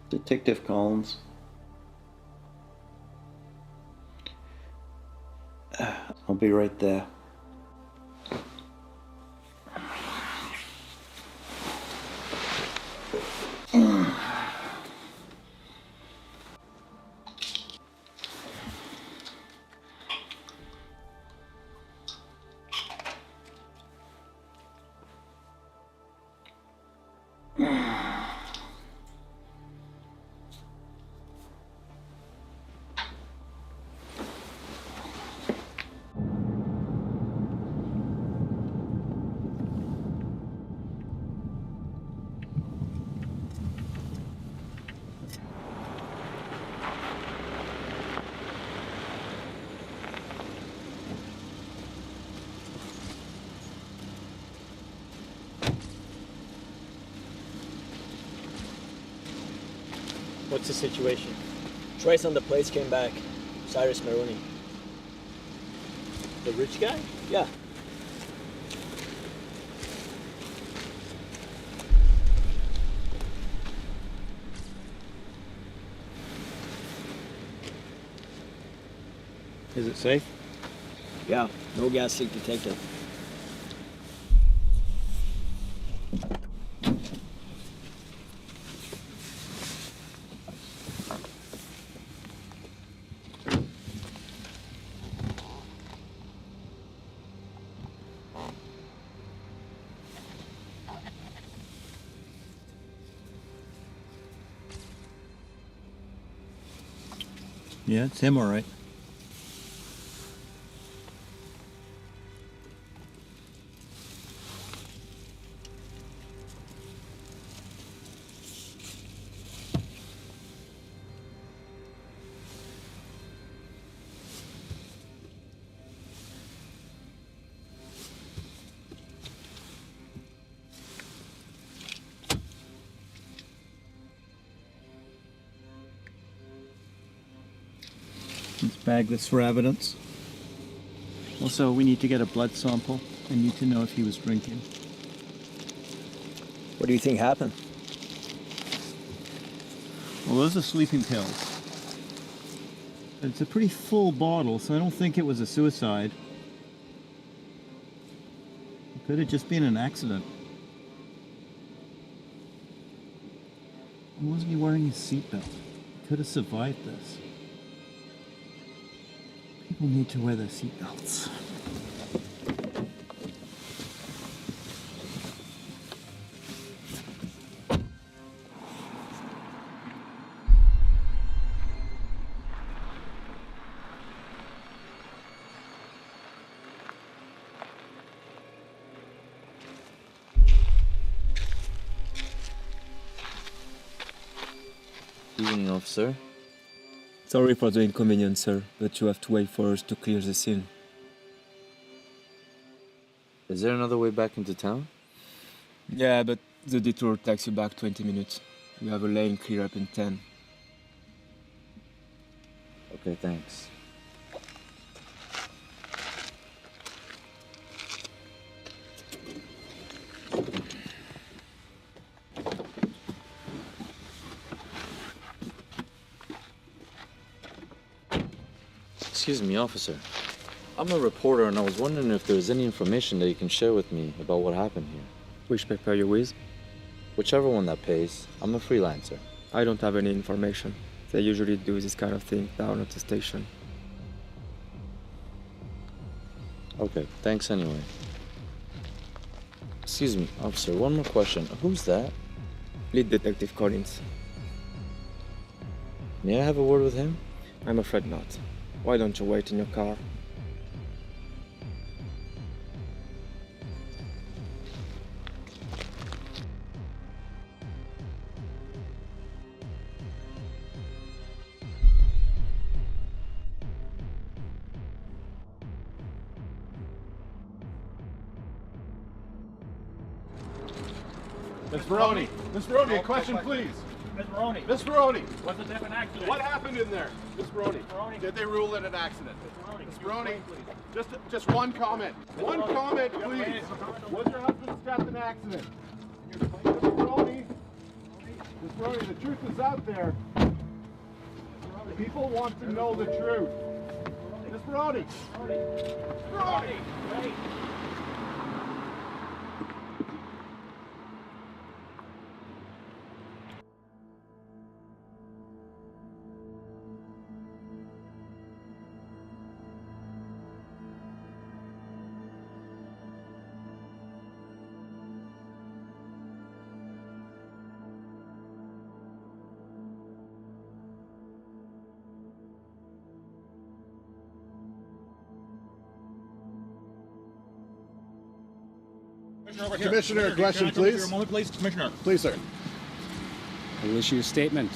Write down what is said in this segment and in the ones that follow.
Detective Collins. I'll be right there. What's the situation? Trace on the plates came back. Cyrus Maroney. The rich guy? Yeah. Is it safe? Yeah, no gas leak detected. Yeah, it's him, all right. Let's bag this for evidence. Also, we need to get a blood sample. I need to know if he was drinking. What do you think happened? Well, those are sleeping pills. It's a pretty full bottle, so I don't think it was a suicide. It could have just been an accident. Why wasn't he wearing his seatbelt? He could have survived this. People need to wear their seatbelts. Evening, officer. Sorry for the inconvenience, sir, but you have to wait for us to clear the scene. Is there another way back into town? Yeah, but the detour takes you back 20 minutes. We have a lane clear up in 10. Okay, thanks. Excuse me, officer. I'm a reporter and I was wondering if there's any information that you can share with me about what happened here. Which paper are you with? Whichever one that pays. I'm a freelancer. I don't have any information. They usually do this kind of thing down at the station. Okay, thanks anyway. Excuse me, officer, one more question. Who's that? Lead Detective Collins. May I have a word with him? I'm afraid not. Why don't you wait in your car? Miss Maroney! Miss Maroney, a question, please. Miss Maroney, Miss Maroney, was it an accident? what happened in there? Miss Maroney, Maroney. did they rule it an accident? Maroney, Miss can you Maroney, explain, just one comment. One comment, please. Was your husband stabbed in an accident? Miss Maroney, Miss Maroney, the truth is out there. People want to know the truth. Miss Maroney! Maroney! Wait. Over here. Commissioner, Can question, I come here please? a moment, please? Commissioner. Please, sir. I will issue a statement.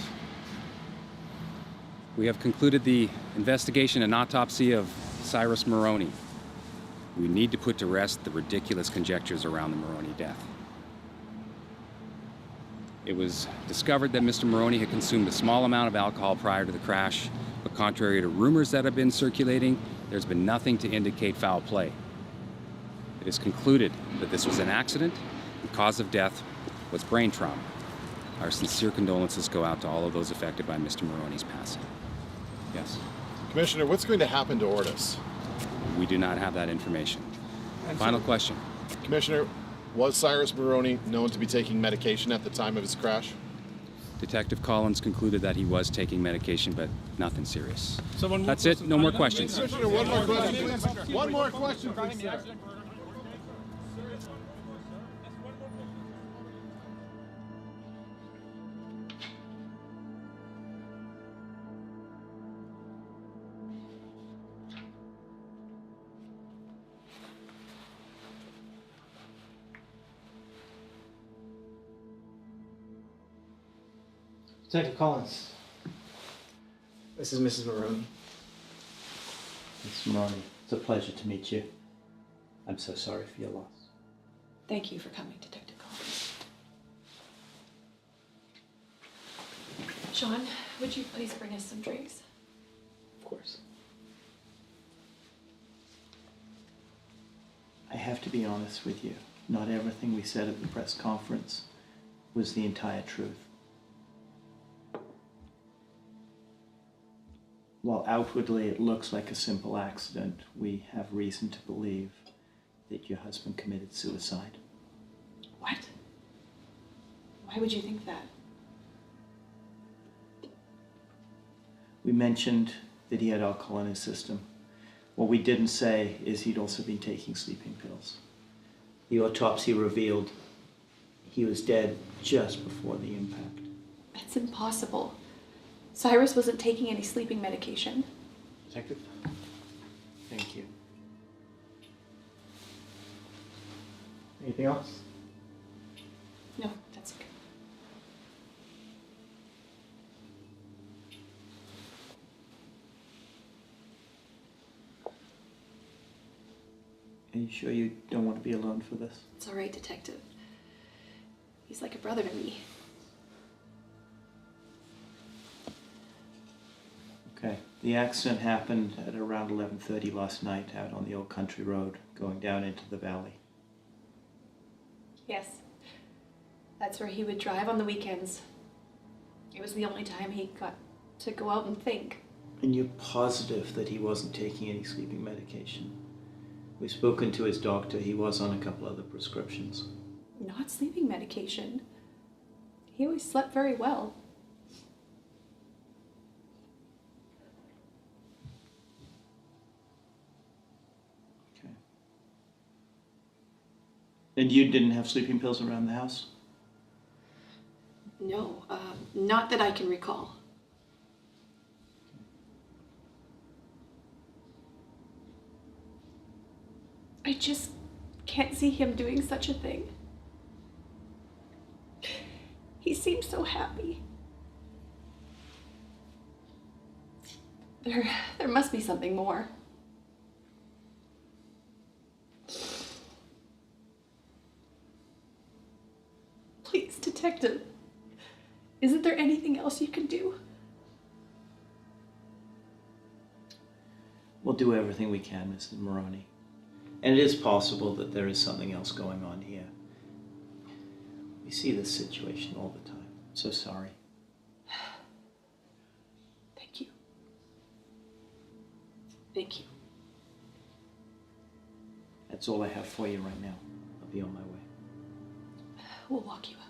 We have concluded the investigation and autopsy of Cyrus Maroney. We need to put to rest the ridiculous conjectures around the Maroney death. It was discovered that Mr. Maroney had consumed a small amount of alcohol prior to the crash, but contrary to rumors that have been circulating, there's been nothing to indicate foul play. It is concluded that this was an accident. The cause of death was brain trauma. Our sincere condolences go out to all of those affected by Mr. Maroney's passing. Yes, Commissioner, what's going to happen to Ortis? we do not have that information. Final question. Commissioner, was Cyrus Maroney known to be taking medication at the time of his crash? Detective Collins concluded that he was taking medication, but nothing serious. Someone That's it. No more questions. Commissioner, one more question, please. One more question, please, sir. Detective Collins. This is Mrs. Maroney. Miss Maroney, it's a pleasure to meet you. I'm so sorry for your loss. Thank you for coming, Detective Collins. Sean, would you please bring us some drinks? Of course. I have to be honest with you. Not everything we said at the press conference was the entire truth. While outwardly it looks like a simple accident, we have reason to believe that your husband committed suicide. What? Why would you think that? We mentioned that he had alcohol in his system. What we didn't say is he'd also been taking sleeping pills. The autopsy revealed he was dead just before the impact. That's impossible. Cyrus wasn't taking any sleeping medication. Detective? Thank you. Anything else? No, that's okay. Are you sure you don't want to be alone for this? It's all right, Detective. He's like a brother to me. Okay. The accident happened at around 11:30 last night out on the old country road going down into the valley. Yes. That's where he would drive on the weekends. It was the only time he got to go out and think. And you're positive that he wasn't taking any sleeping medication? We've spoken to his doctor. He was on a couple other prescriptions. Not sleeping medication. He always slept very well. Okay. And you didn't have sleeping pills around the house? No, not that I can recall. I just can't see him doing such a thing. He seems so happy. There must be something more. Please, Detective, isn't there anything else you can do? We'll do everything we can, Mrs. Maroney. And it is possible that there is something else going on here. We see this situation all the time. So sorry. Thank you. Thank you. That's all I have for you right now. I'll be on my way. We'll walk you out.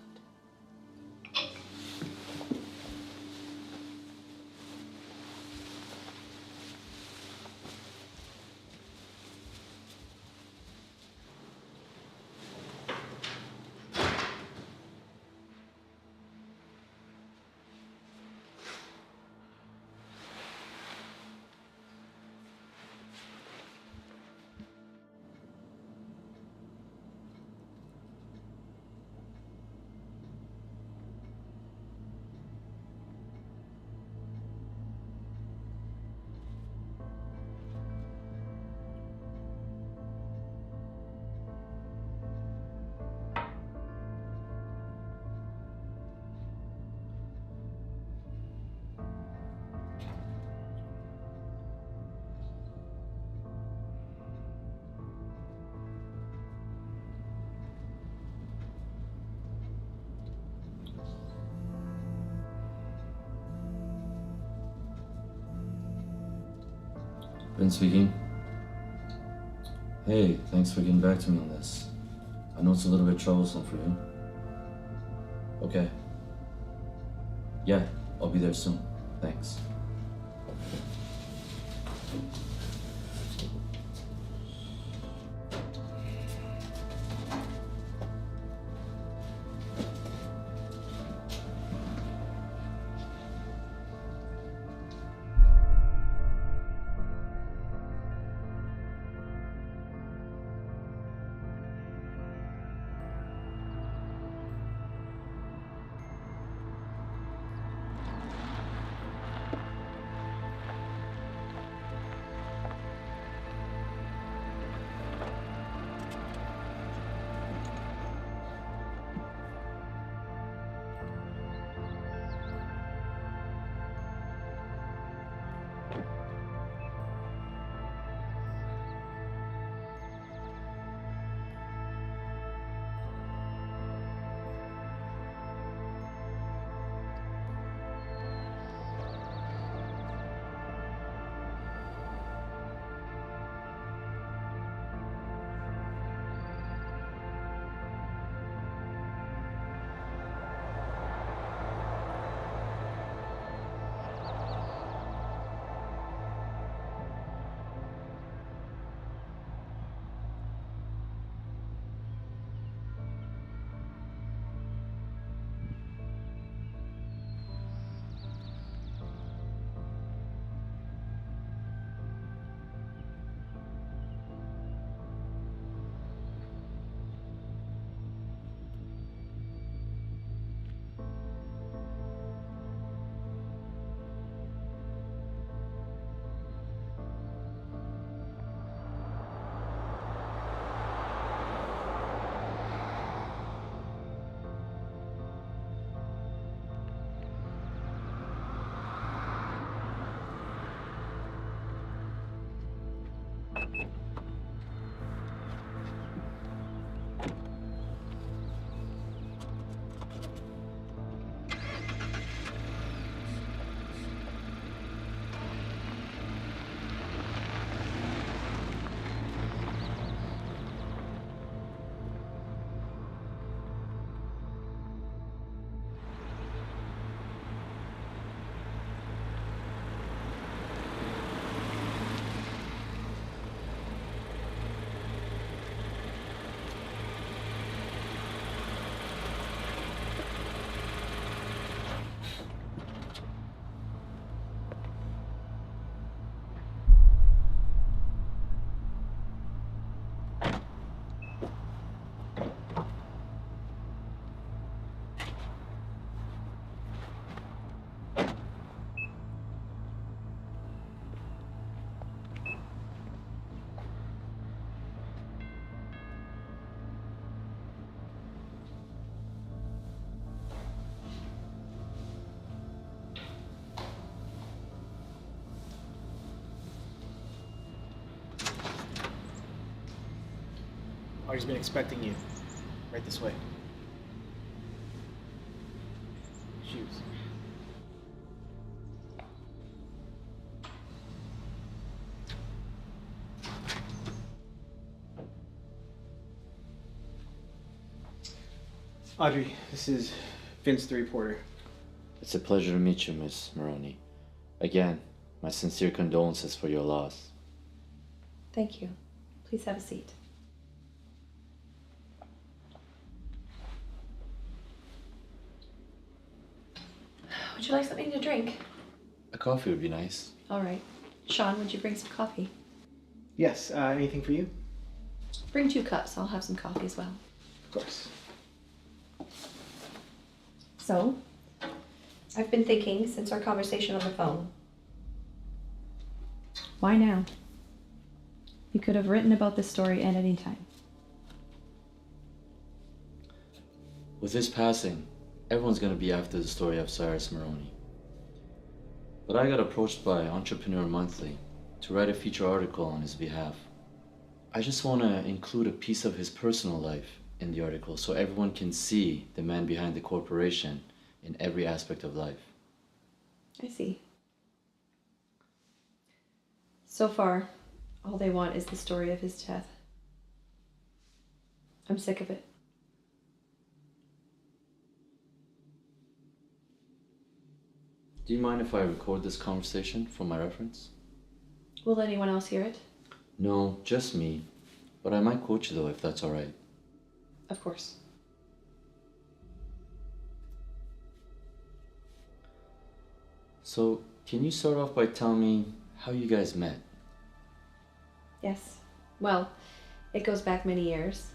Ben speaking. Hey, thanks for getting back to me on this. I know it's a little bit troublesome for you. Okay. Yeah, I'll be there soon. Thanks. Artie's been expecting you. Right this way. shoes. Audrey, this is Vince the reporter. It's a pleasure to meet you, Miss Maroney. Again, my sincere condolences for your loss. Thank you. Please have a seat. Would you like something to drink? A coffee would be nice. All right. Sean, would you bring some coffee? Yes, anything for you? Bring 2 cups. I'll have some coffee as well. Of course. So, I've been thinking since our conversation on the phone. Why now? You could have written about this story at any time. With his passing, everyone's gonna be after the story of Cyrus Maroney. But I got approached by Entrepreneur Monthly to write a feature article on his behalf. I just want to include a piece of his personal life in the article so everyone can see the man behind the corporation in every aspect of life. I see. So far, all they want is the story of his death. I'm sick of it. Do you mind if I record this conversation for my reference? Will anyone else hear it? No, just me. But I might quote you though if that's alright. Of course. So, can you start off by telling me how you guys met? Yes. Well, it goes back many years.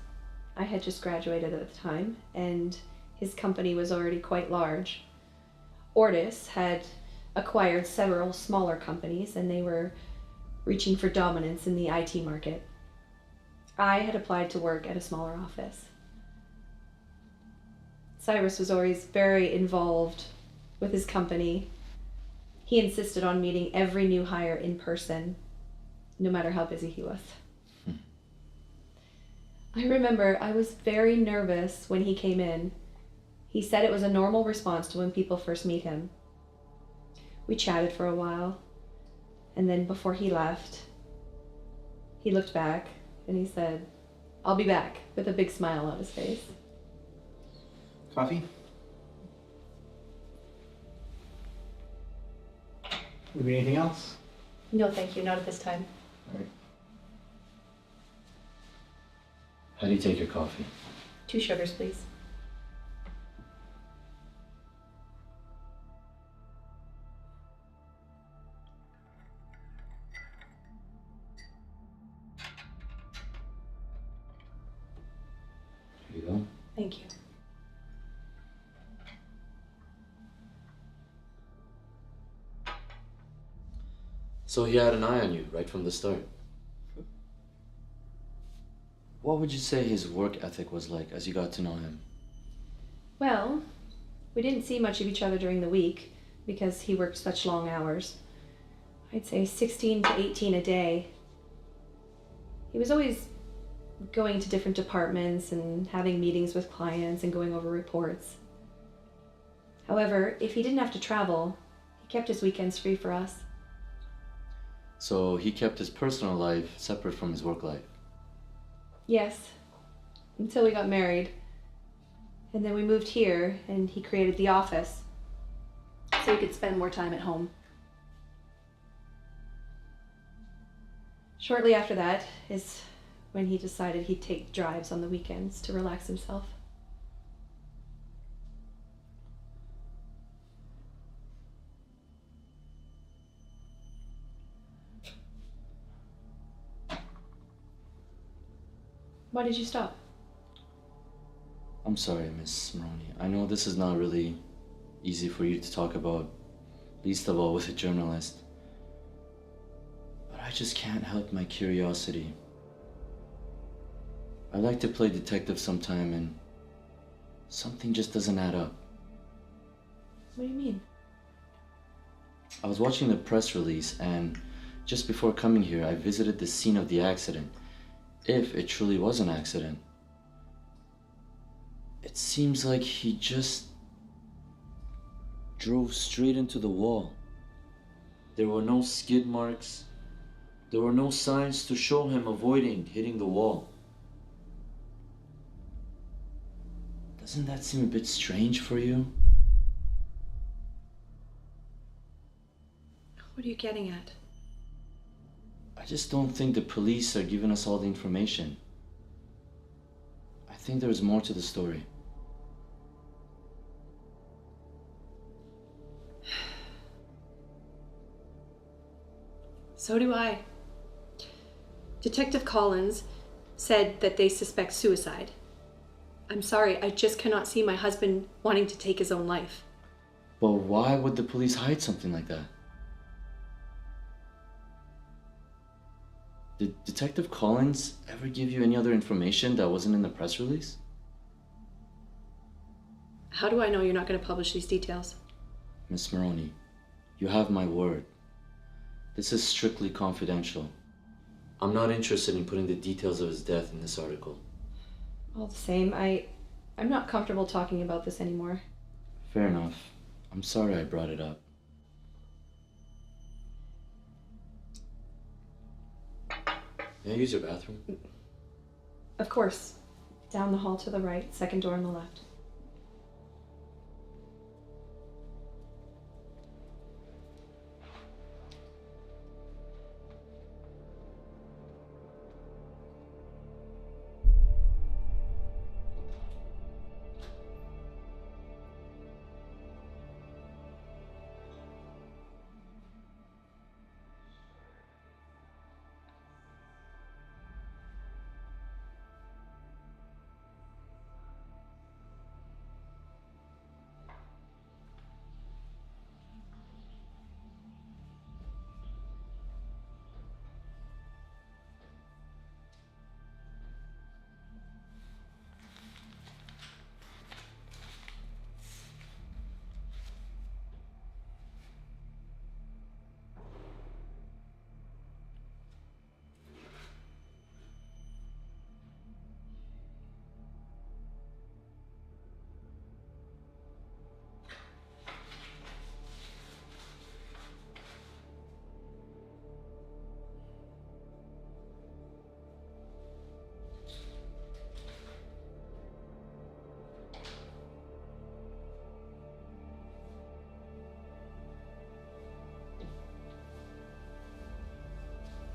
I had just graduated at the time, and his company was already quite large. Ortis had acquired several smaller companies, and they were reaching for dominance in the IT market. I had applied to work at a smaller office. Cyrus was always very involved with his company. He insisted on meeting every new hire in person, no matter how busy he was. I remember I was very nervous when he came in. He said it was a normal response to when people first meet him. We chatted for a while, and then before he left, he looked back and he said, "I'll be back," with a big smile on his face. Coffee? Would be anything else? No, thank you, not at this time. All right. How do you take your coffee? 2 sugars, please. Here you go. Thank you. So he had an eye on you right from the start. What would you say his work ethic was like as you got to know him? Well, we didn't see much of each other during the week because he worked such long hours. I'd say 16 to 18 a day. He was always going to different departments and having meetings with clients and going over reports. However, if he didn't have to travel, he kept his weekends free for us. So he kept his personal life separate from his work life. Yes, until we got married. And then we moved here and he created the office so he could spend more time at home. Shortly after that is when he decided he'd take drives on the weekends to relax himself. Why did you stop? I'm sorry, Miss Maroney. I know this is not really easy for you to talk about, least of all with a journalist. But I just can't help my curiosity. I like to play detective sometime and something just doesn't add up. What do you mean? I was watching the press release and just before coming here I visited the scene of the accident. If it truly was an accident, it seems like he just drove straight into the wall. There were no skid marks. There were no signs to show him avoiding hitting the wall. Doesn't that seem a bit strange for you? What are you getting at? I just don't think the police are giving us all the information. I think there's more to the story. So do I. Detective Collins said that they suspect suicide. I'm sorry, I just cannot see my husband wanting to take his own life. But why would the police hide something like that? Did Detective Collins ever give you any other information that wasn't in the press release? How do I know you're not going to publish these details? Miss Maroney, you have my word. This is strictly confidential. I'm not interested in putting the details of his death in this article. All the same, I'm not comfortable talking about this anymore. Fair enough. I'm sorry I brought it up. May I use your bathroom? Of course. Down the hall to the right, second door on the left.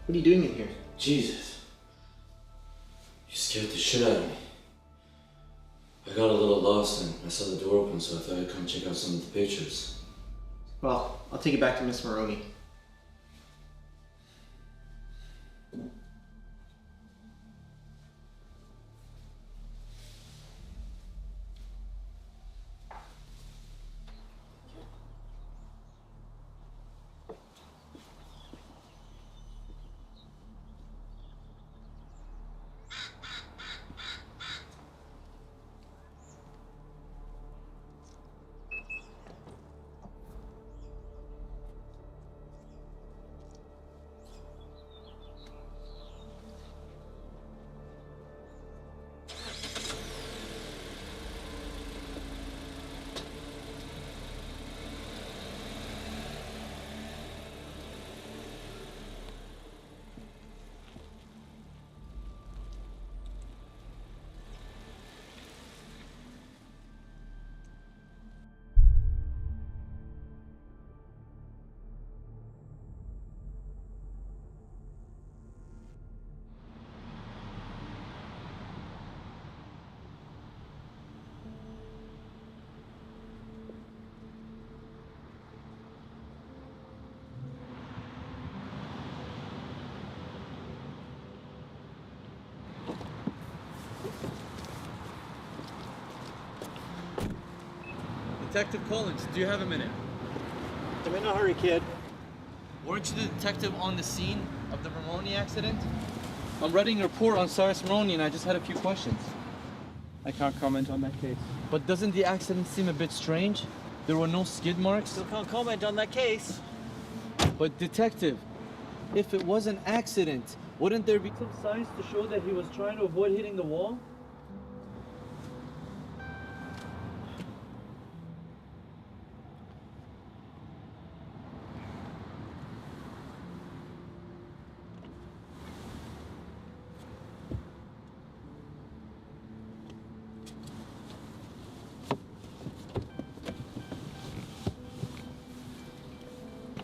What are you doing in here? Jesus. You scared the shit out of me. I got a little lost and I saw the door open, so I thought I'd come check out some of the pictures. Well, I'll take it back to Miss Maroney. Detective Collins, do you have a minute? I'm in a hurry, kid. Weren't you the detective on the scene of the Maroney accident? I'm writing a report on Cyrus Maroney and I just had a few questions. I can't comment on that case. But doesn't the accident seem a bit strange? There were no skid marks? Still can't comment on that case. But detective, if it was an accident, wouldn't there be some signs to show that he was trying to avoid hitting the wall?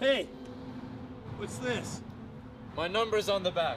Hey! What's this? My number's on the back.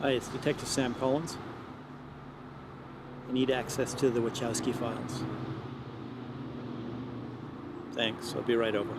Hi, it's Detective Sam Collins. I need access to the Wachowski files. Thanks, I'll be right over.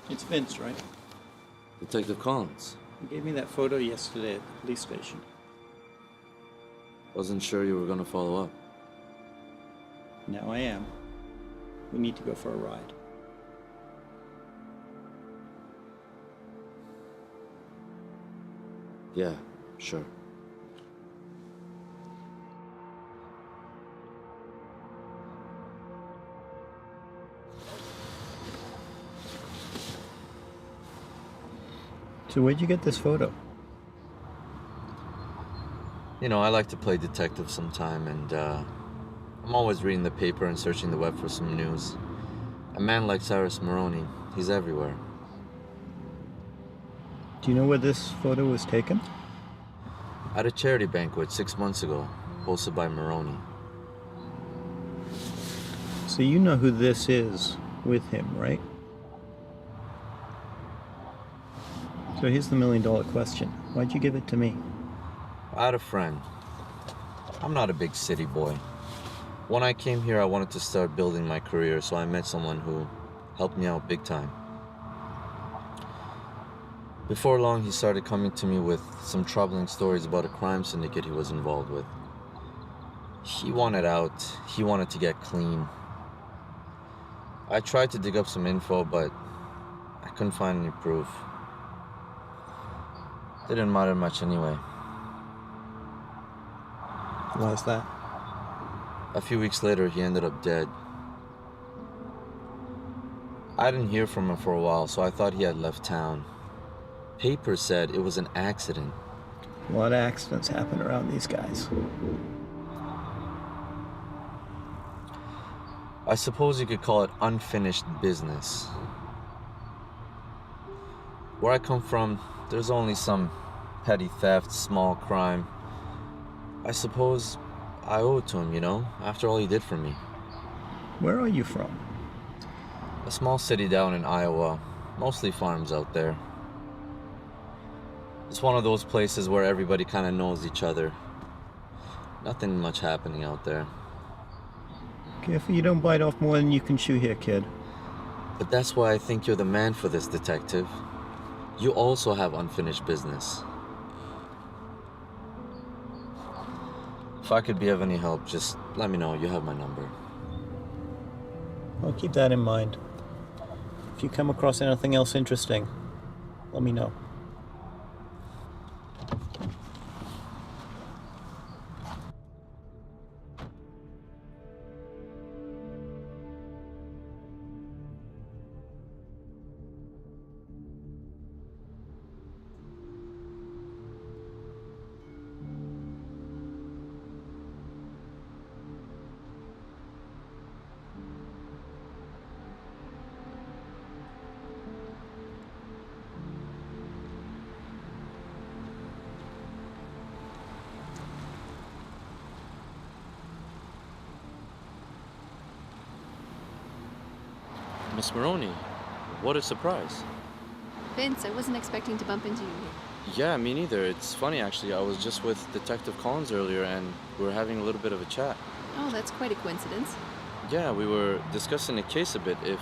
It's Vince, right? Detective Collins. You gave me that photo yesterday at the police station. Wasn't sure you were gonna follow up. Now I am. We need to go for a ride. Yeah, sure. So where'd you get this photo? You know, I like to play detective sometime, and I'm always reading the paper and searching the web for some news. A man like Cyrus Maroney, he's everywhere. Do you know where this photo was taken? At a charity banquet 6 months ago, hosted by Maroney. So you know who this is with him, right? So here's the million-dollar question. Why'd you give it to me? I had a friend. I'm not a big city boy. When I came here, I wanted to start building my career, so I met someone who helped me out big time. Before long, he started coming to me with some troubling stories about a crime syndicate he was involved with. He wanted out. He wanted to get clean. I tried to dig up some info, but I couldn't find any proof. Didn't matter much anyway. Why is that? A few weeks later, he ended up dead. I didn't hear from him for a while, so I thought he had left town. Papers said it was an accident. A lot of accidents happen around these guys. I suppose you could call it unfinished business. Where I come from, there's only some petty theft, small crime. I suppose I owe it to him, you know, after all he did for me. Where are you from? A small city down in Iowa, mostly farms out there. It's one of those places where everybody kind of knows each other. Nothing much happening out there. Careful you don't bite off more than you can chew here, kid. But that's why I think you're the man for this, detective. You also have unfinished business. If I could be of any help, just let me know. You have my number. I'll keep that in mind. If you come across anything else interesting, let me know. Miss Maroney, what a surprise. Vince, I wasn't expecting to bump into you here. Yeah, me neither. It's funny, actually. I was just with Detective Collins earlier, and we were having a little bit of a chat. Oh, that's quite a coincidence. Yeah, we were discussing the case a bit. If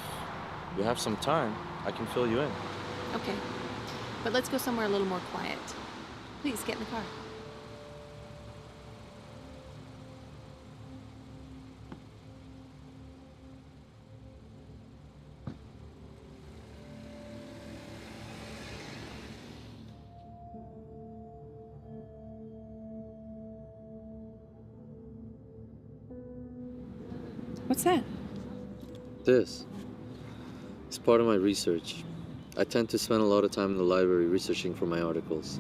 you have some time, I can fill you in. Okay. But let's go somewhere a little more quiet. Please, get in the car. What's that? This is part of my research. I tend to spend a lot of time in the library researching for my articles.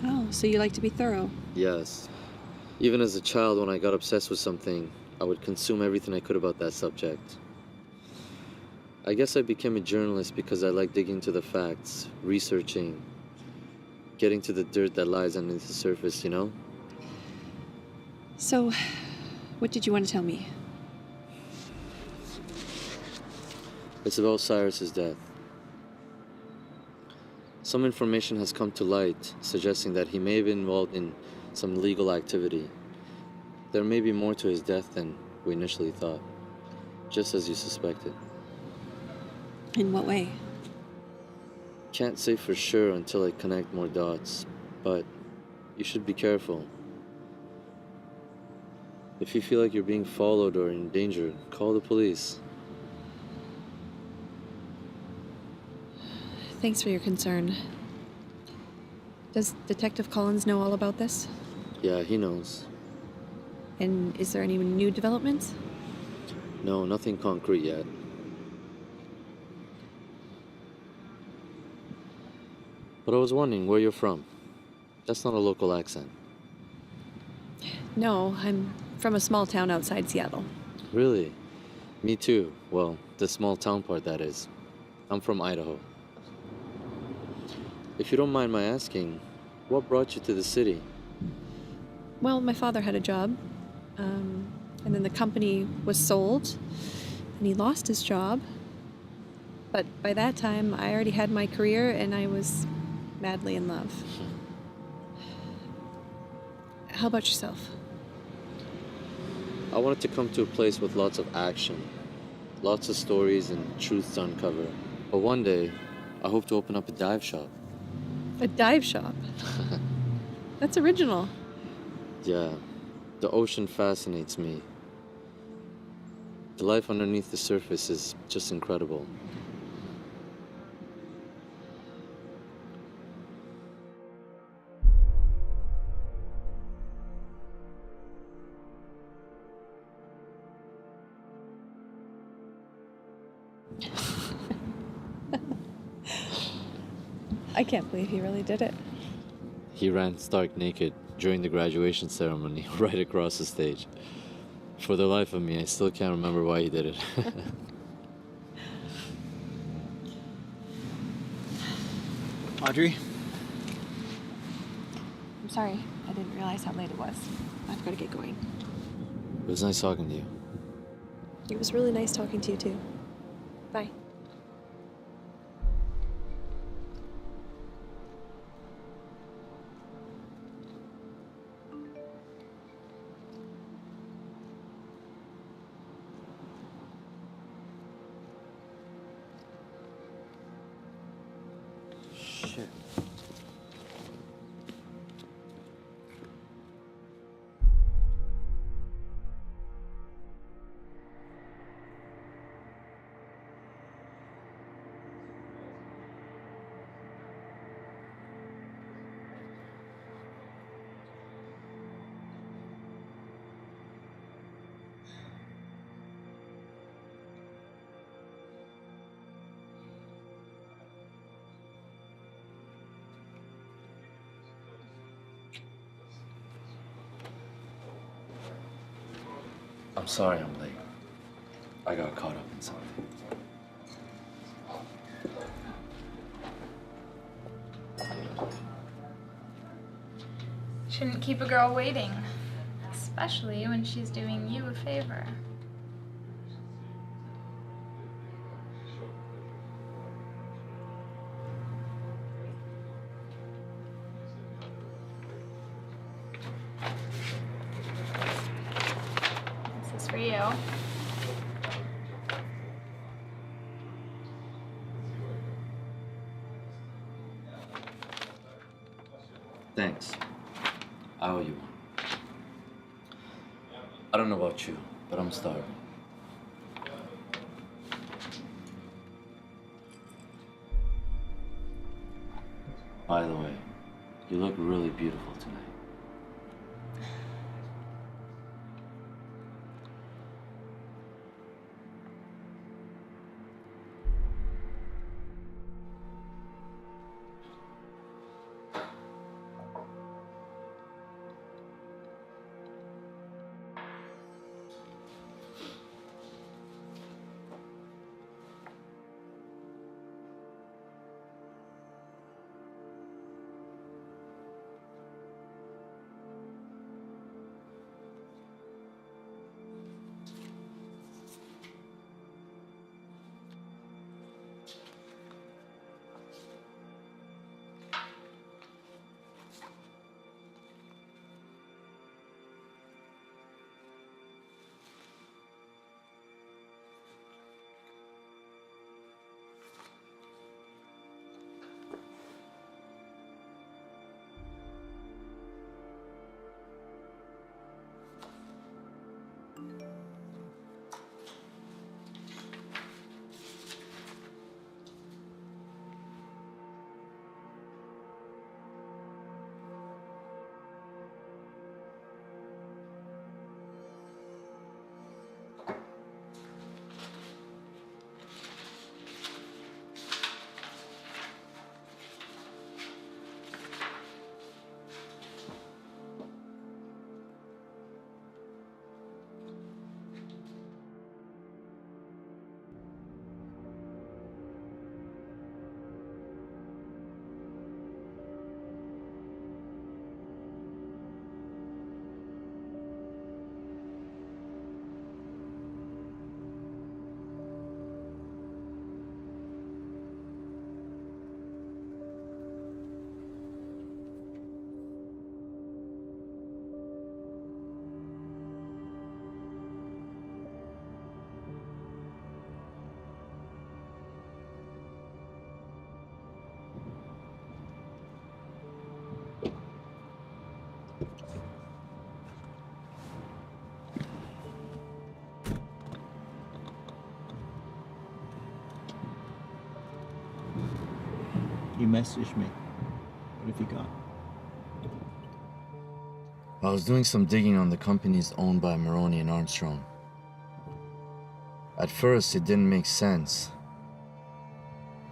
Oh, so you like to be thorough. Yes. Even as a child, when I got obsessed with something, I would consume everything I could about that subject. I guess I became a journalist because I like digging into the facts, researching, getting to the dirt that lies underneath the surface, you know? So, what did you want to tell me? It's about Cyrus's death. Some information has come to light suggesting that he may have been involved in some illegal activity. There may be more to his death than we initially thought, just as you suspected. In what way? Can't say for sure until I connect more dots, but you should be careful. If you feel like you're being followed or in danger, call the police. Thanks for your concern. Does Detective Collins know all about this? Yeah, he knows. And is there any new developments? No, nothing concrete yet. But I was wondering where you're from. That's not a local accent. No, I'm from a small town outside Seattle. Really? Me too. Well, the small town part, that is. I'm from Idaho. If you don't mind my asking, what brought you to the city? Well, my father had a job, and then the company was sold, and he lost his job. But by that time, I already had my career, and I was madly in love. How about yourself? I wanted to come to a place with lots of action, lots of stories and truths to uncover. But one day, I hope to open up a dive shop. A dive shop? That's original. Yeah, the ocean fascinates me. The life underneath the surface is just incredible. I can't believe he really did it. He ran stark naked during the graduation ceremony right across the stage. For the life of me, I still can't remember why he did it. Audrey? I'm sorry. I didn't realize how late it was. I've got to get going. It was nice talking to you. It was really nice talking to you, too. Bye. Shit. I'm sorry I'm late. I got caught up in something. Shouldn't keep a girl waiting, especially when she's doing you a favor. This is for you. Thanks. I owe you one. I don't know about you, but I'm starving. By the way, you look really beautiful tonight. messaged me. What have you got? I was doing some digging on the companies owned by Maroney and Armstrong. At first, it didn't make sense.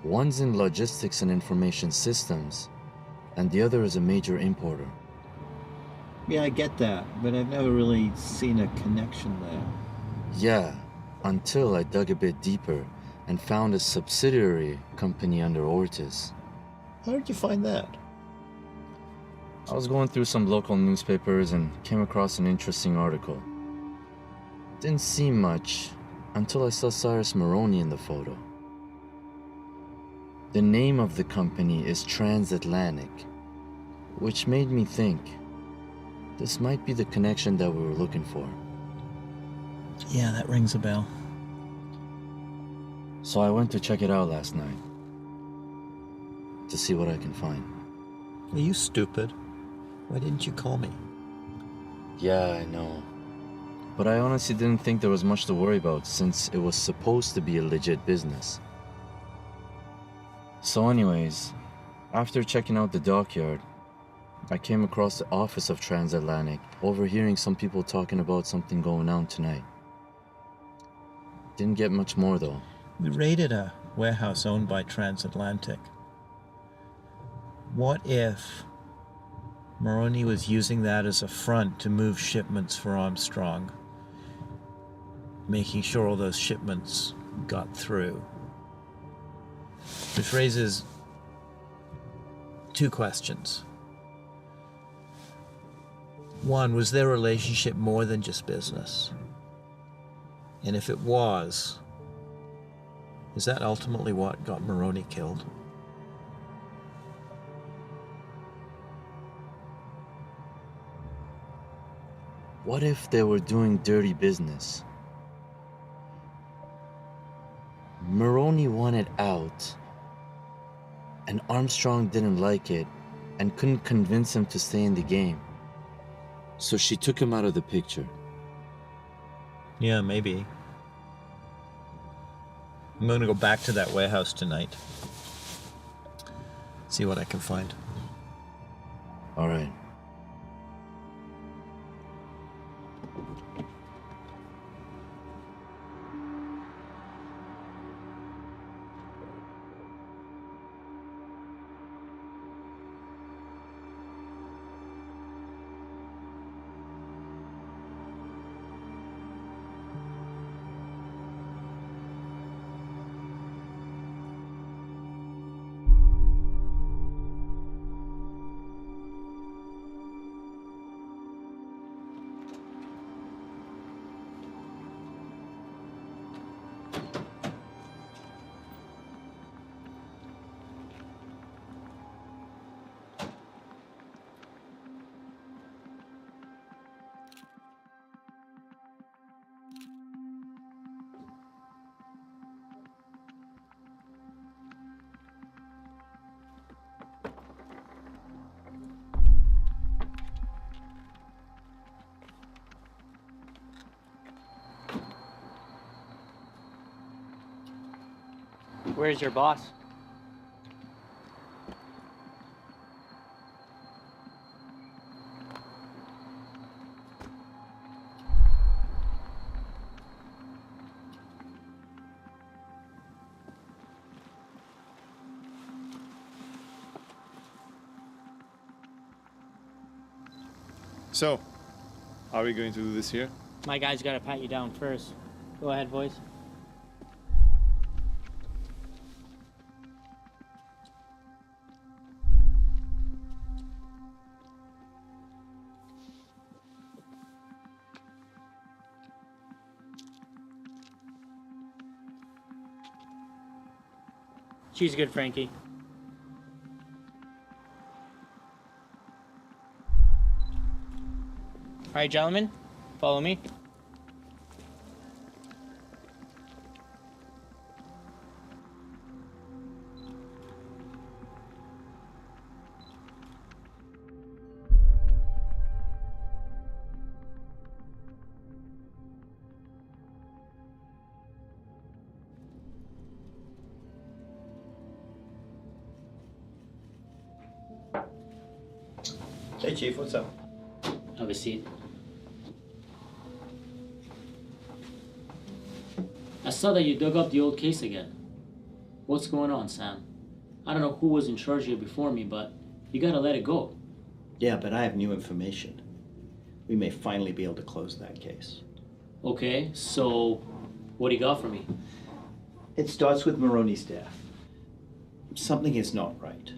One's in logistics and information systems, and the other is a major importer. Yeah, I get that, but I've never really seen a connection there. Yeah, until I dug a bit deeper and found a subsidiary company under Ortiz. How did you find that? I was going through some local newspapers and came across an interesting article. Didn't seem much until I saw Cyrus Maroney in the photo. The name of the company is Transatlantic, which made me think this might be the connection that we were looking for. Yeah, that rings a bell. So I went to check it out last night to see what I can find. Are you stupid? Why didn't you call me? Yeah, I know. But I honestly didn't think there was much to worry about since it was supposed to be a legit business. So anyways, after checking out the dockyard, I came across the office of Transatlantic, overhearing some people talking about something going on tonight. Didn't get much more though. We raided a warehouse owned by Transatlantic. What if Maroney was using that as a front to move shipments for Armstrong, making sure all those shipments got through? Which raises two questions. One, was their relationship more than just business? And if it was, is that ultimately what got Maroney killed? What if they were doing dirty business? Maroney wanted out, and Armstrong didn't like it and couldn't convince him to stay in the game. So she took him out of the picture. Yeah, maybe. I'm going to go back to that warehouse tonight. See what I can find. All right. Where's your boss? So, are we going to do this here? My guy's gotta pat you down first. Go ahead, boys. She's good, Frankie. All right, gentlemen, follow me. Hey, Chief, what's up? Have a seat. I saw that you dug up the old case again. What's going on, Sam? I don't know who was in charge here before me, but you gotta let it go. Yeah, but I have new information. We may finally be able to close that case. Okay, so what do you got for me? It starts with Maroney's death. Something is not right.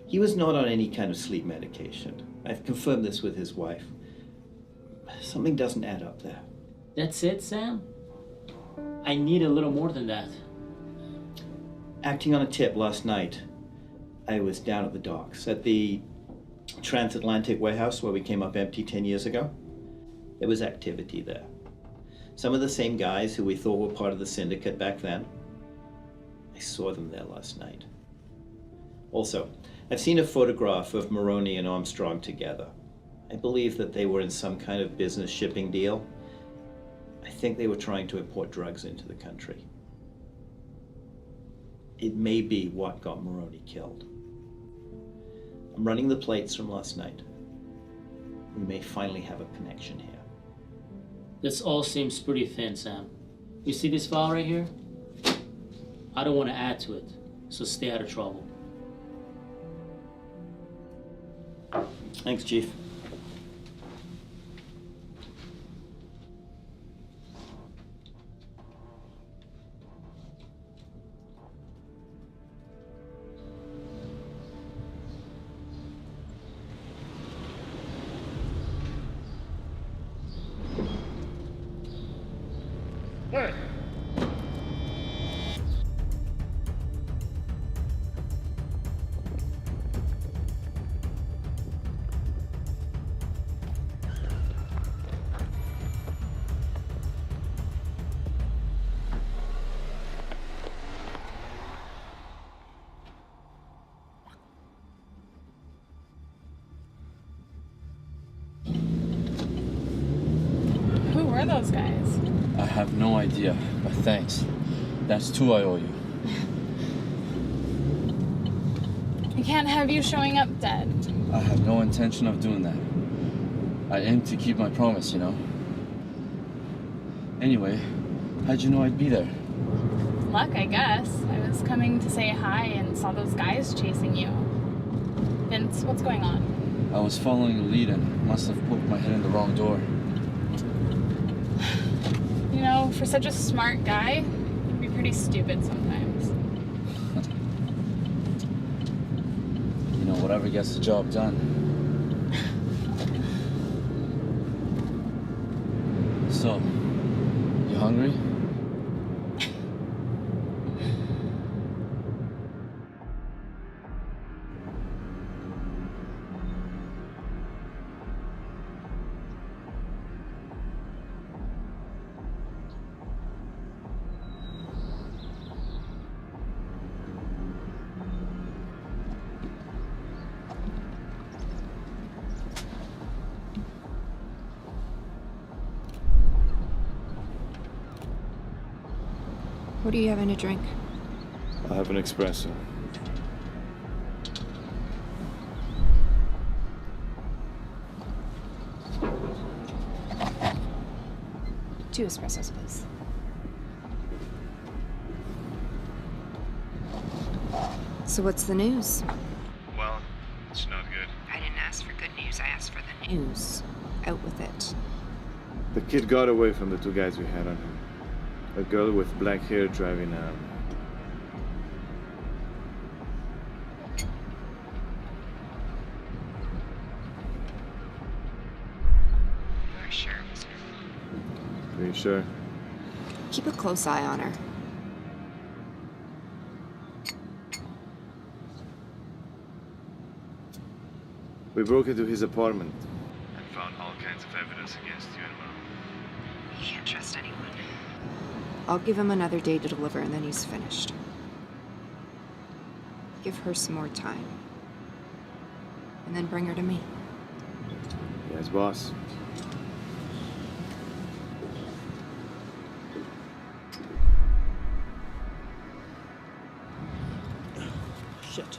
He was not on any kind of sleep medication. I've confirmed this with his wife. Something doesn't add up there. That's it, Sam? I need a little more than that. Acting on a tip last night, I was down at the docks, at the transatlantic warehouse where we came up empty 10 years ago. There was activity there. Some of the same guys who we thought were part of the syndicate back then. I saw them there last night. Also, I've seen a photograph of Maroney and Armstrong together. I believe that they were in some kind of business shipping deal. I think they were trying to import drugs into the country. It may be what got Maroney killed. I'm running the plates from last night. We may finally have a connection here. This all seems pretty thin, Sam. You see this file right here? I don't want to add to it, so stay out of trouble. Thanks, Chief. Hey! Who were those guys? I have no idea, but thanks. That's two I owe you. I can't have you showing up dead. I have no intention of doing that. I aim to keep my promise, you know. Anyway, how'd you know I'd be there? Luck, I guess. I was coming to say hi and saw those guys chasing you. Vince, what's going on? I was following a lead and must have poked my head in the wrong door. You know, for such a smart guy, you'd be pretty stupid sometimes. You know, whatever gets the job done. So, you hungry? What are you having to drink? I'll have an espresso. Two espressos, please. So what's the news? Well, it's not good. I didn't ask for good news, I asked for the news. Out with it. The kid got away from the two guys we had on him. A girl with black hair driving You're sure, mister? Pretty sure. Keep a close eye on her. We broke into his apartment and found all kinds of evidence against you and Mom. You can't trust anyone. I'll give him another day to deliver and then he's finished. Give her some more time. And then bring her to me. Yes, boss. Shit.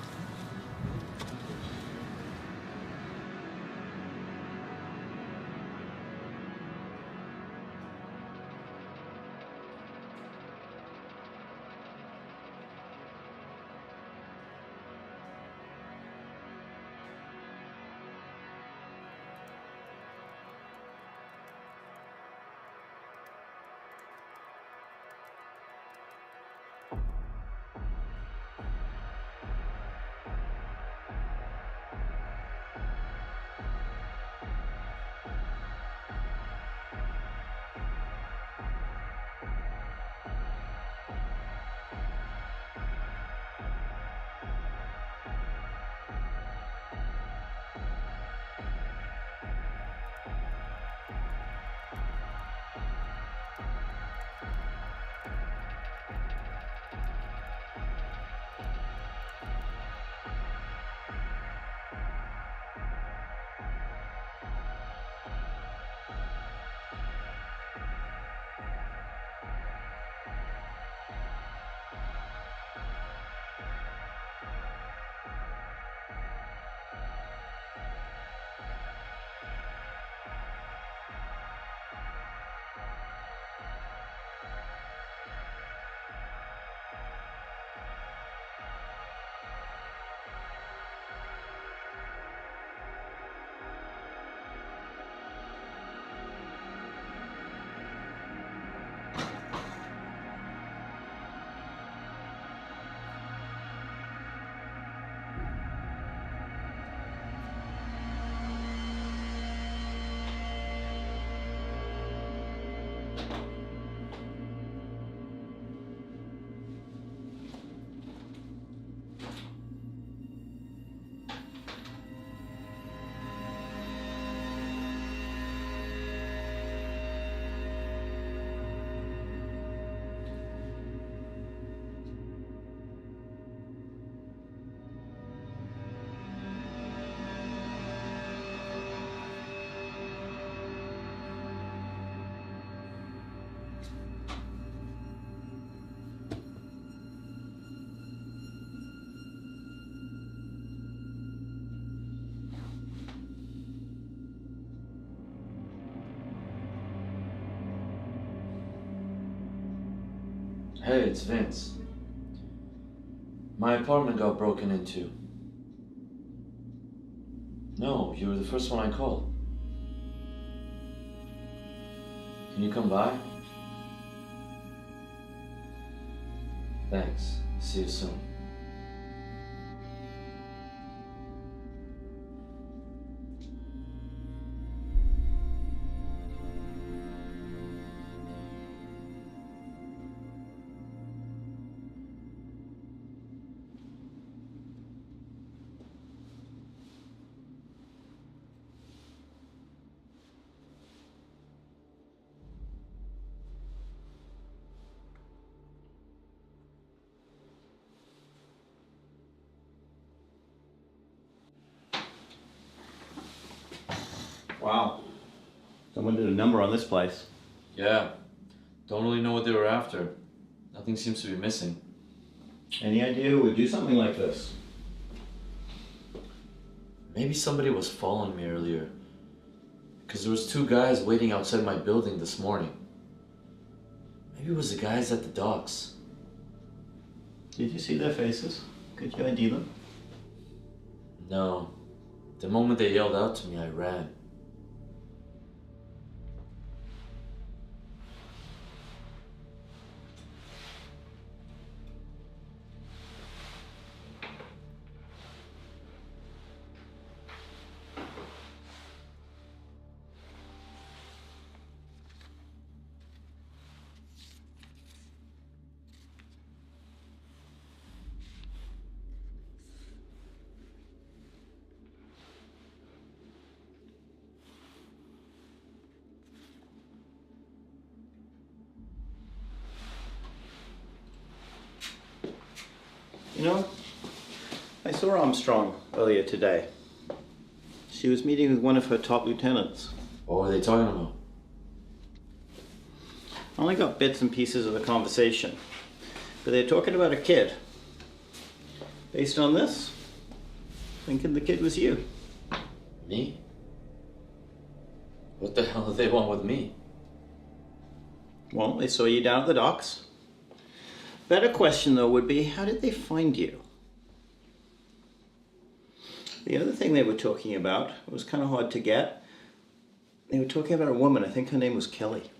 Hey, it's Vince. My apartment got broken into. No, you were the first one I called. Can you come by? Thanks. See you soon. Wow. Someone did a number on this place. Yeah. Don't really know what they were after. Nothing seems to be missing. Any idea who would do something like this? Maybe somebody was following me earlier. Because there was 2 guys waiting outside my building this morning. Maybe it was the guys at the docks. Did you see their faces? Could you ID them? No. The moment they yelled out to me, I ran. You know, I saw Armstrong earlier today. She was meeting with one of her top lieutenants. What were they talking about? I only got bits and pieces of the conversation, but they're talking about a kid. Based on this, thinking the kid was you. Me? What the hell do they want with me? Well, they saw you down at the docks. Better question, though, would be, how did they find you? The other thing they were talking about, it was kind of hard to get. They were talking about a woman, I think her name was Kelly.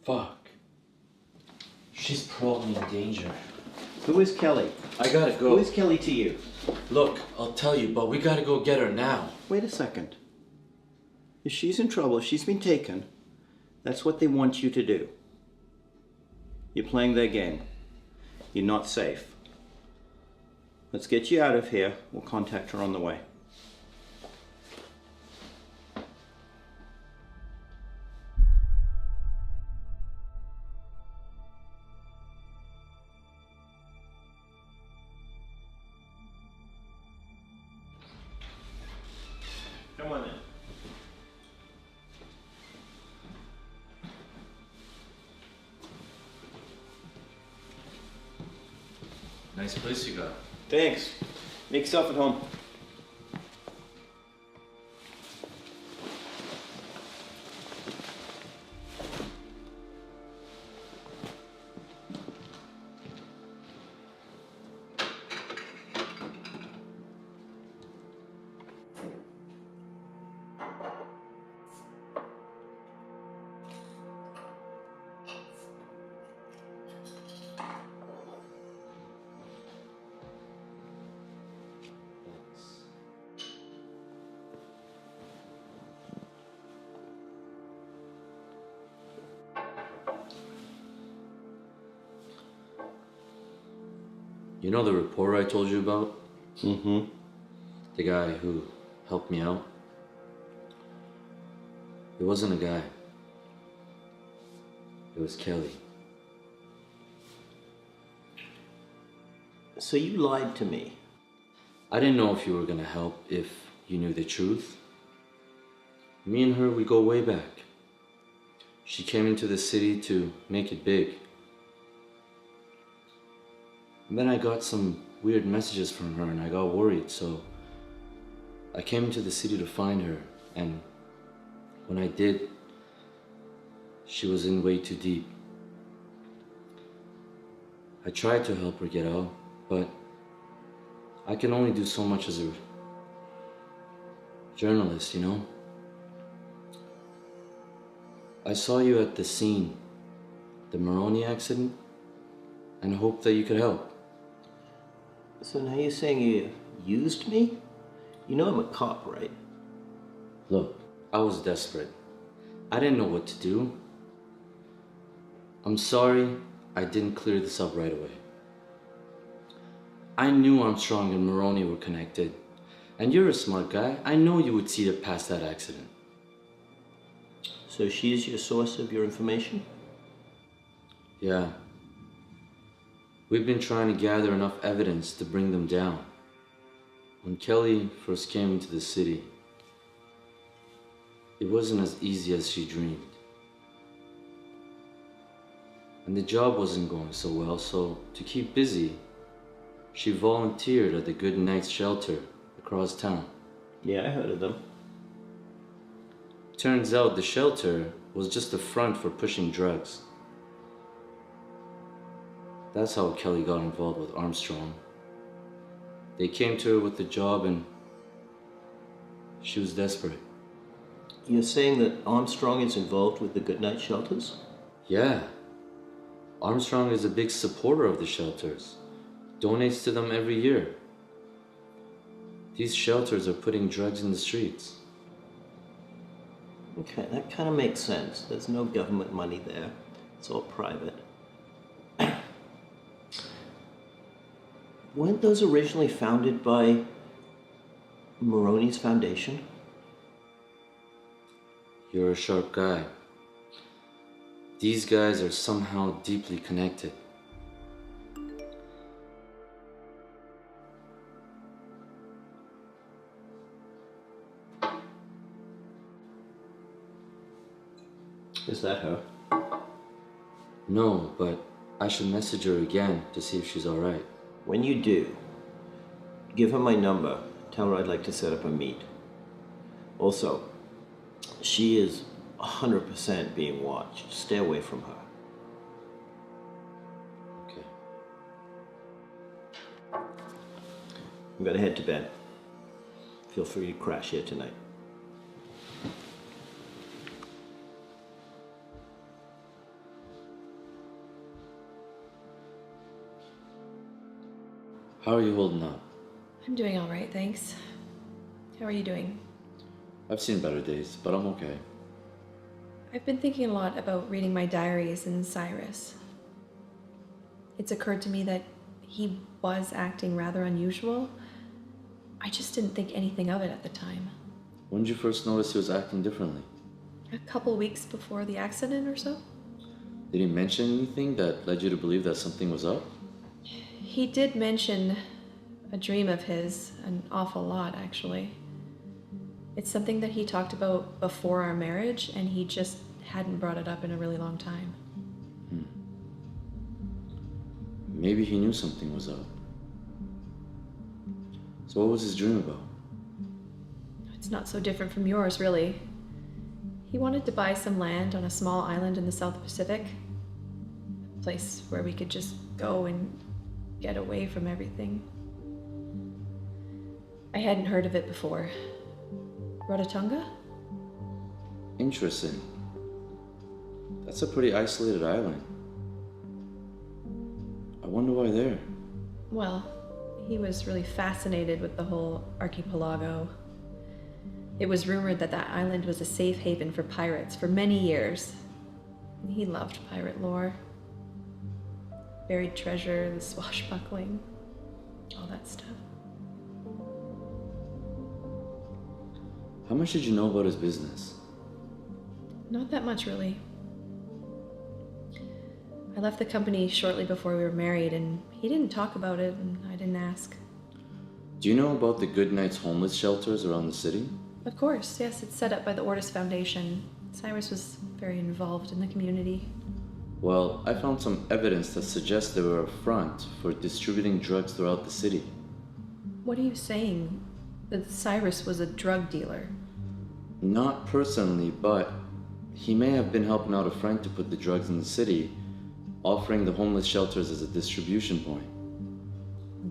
Fuck. She's probably in danger. Who is Kelly? I gotta go. Who is Kelly to you? Look, I'll tell you, but we gotta go get her now. Wait a second. If she's in trouble, if she's been taken, that's what they want you to do. You're playing their game. You're not safe. Let's get you out of here. We'll contact her on the way. Come on in. Nice place you got. Thanks. Make yourself at home. You know the reporter I told you about? Mm-hmm. The guy who helped me out? It wasn't a guy. It was Kelly. So you lied to me. I didn't know if you were gonna help if you knew the truth. Me and her, we go way back. She came into the city to make it big. And then I got some weird messages from her and I got worried, so I came into the city to find her, and when I did, She was in way too deep. I tried to help her get out, but I can only do so much as a journalist, you know? I saw you at the scene, the Maroney accident, and hoped that you could help. So now you're saying you used me? You know I'm a cop, right? Look, I was desperate. I didn't know what to do. I'm sorry I didn't clear this up right away. I knew Armstrong and Maroney were connected. And you're a smart guy. I know you would see it past that accident. So she's your source of your information? Yeah. We've been trying to gather enough evidence to bring them down. When Kelly first came into the city, it wasn't as easy as she dreamed. And the job wasn't going so well, so to keep busy, she volunteered at the Good Night shelter across town. Yeah, I heard of them. Turns out the shelter was just a front for pushing drugs. That's how Kelly got involved with Armstrong. They came to her with the job and she was desperate. You're saying that Armstrong is involved with the Goodnight shelters? Yeah. Armstrong is a big supporter of the shelters. Donates to them every year. These shelters are putting drugs in the streets. Okay, that kind of makes sense. There's no government money there. It's all private. Weren't those originally founded by Maroney's foundation? You're a sharp guy. These guys are somehow deeply connected. Is that her? No, but I should message her again to see if she's alright. When you do, give her my number. Tell her I'd like to set up a meet. Also, she is 100% being watched. Stay away from her. Okay. I'm gonna head to bed. Feel free to crash here tonight. How are you holding up? I'm doing all right, thanks. How are you doing? I've seen better days, but I'm okay. I've been thinking a lot about reading my diaries and Cyrus. It's occurred to me that he was acting rather unusual. I just didn't think anything of it at the time. When did you first notice he was acting differently? A couple weeks before the accident or so. Did he mention anything that led you to believe that something was up? He did mention a dream of his, an awful lot actually. It's something that he talked about before our marriage, and he just hadn't brought it up in a really long time. Maybe he knew something was up. So what was his dream about? It's not so different from yours, really. He wanted to buy some land on a small island in the South Pacific. A place where we could just go and get away from everything. I hadn't heard of it before. Rarotonga? Interesting. That's a pretty isolated island. I wonder why there. Well, he was really fascinated with the whole archipelago. It was rumored that that island was a safe haven for pirates for many years. He loved pirate lore. Buried treasure, the swashbuckling, all that stuff. How much did you know about his business? Not that much, really. I left the company shortly before we were married, and he didn't talk about it, and I didn't ask. Do you know about the Good Night's homeless shelters around the city? Of course, yes, it's set up by the Ortis Foundation. Cyrus was very involved in the community. Well, I found some evidence that suggests they were a front for distributing drugs throughout the city. What are you saying? That Cyrus was a drug dealer? Not personally, but He may have been helping out a friend to put the drugs in the city, offering the homeless shelters as a distribution point.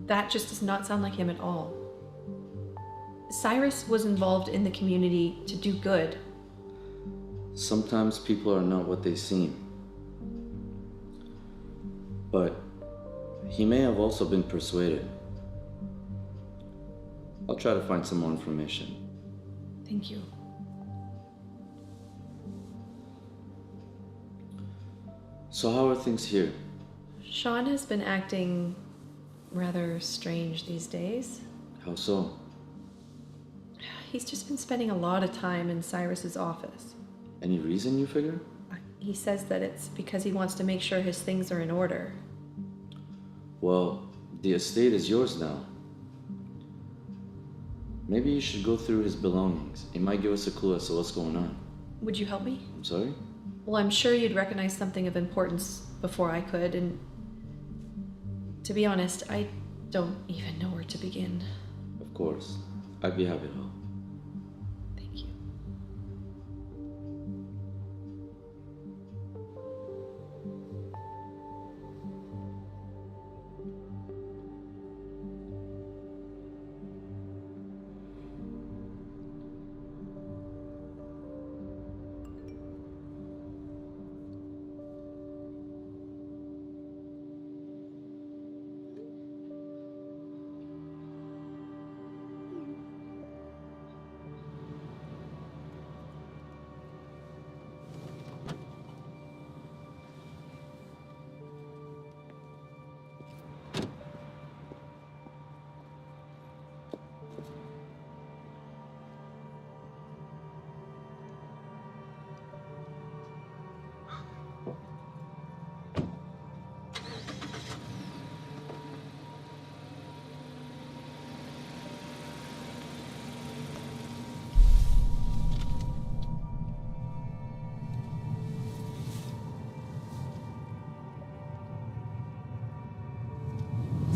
That just does not sound like him at all. Cyrus was involved in the community to do good. Sometimes people are not what they seem. But he may have also been persuaded. I'll try to find some more information. Thank you. So how are things here? Sean has been acting rather strange these days. How so? He's just been spending a lot of time in Cyrus's office. Any reason, you figure? He says that it's because he wants to make sure his things are in order. Well, the estate is yours now. Maybe you should go through his belongings. It might give us a clue as to what's going on. Would you help me? I'm sorry? Well, I'm sure you'd recognize something of importance before I could, and to be honest, I don't even know where to begin. Of course. I'd be happy to help. Thank you.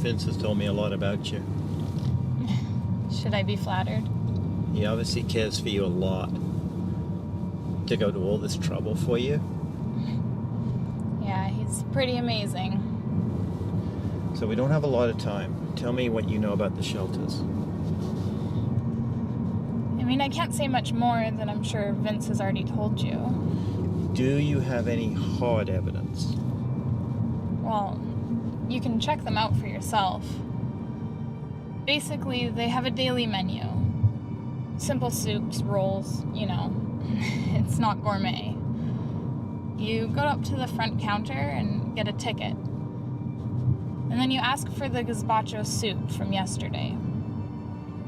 Vince has told me a lot about you. Should I be flattered? He obviously cares for you a lot. To go to all this trouble for you. Yeah, he's pretty amazing. So we don't have a lot of time. Tell me what you know about the shelters. I mean, I can't say much more than I'm sure Vince has already told you. Do you have any hard evidence? Well, you can check them out for yourself. Basically, they have a daily menu. Simple soups, rolls, you know. It's not gourmet. You go up to the front counter and get a ticket. And then you ask for the gazpacho soup from yesterday.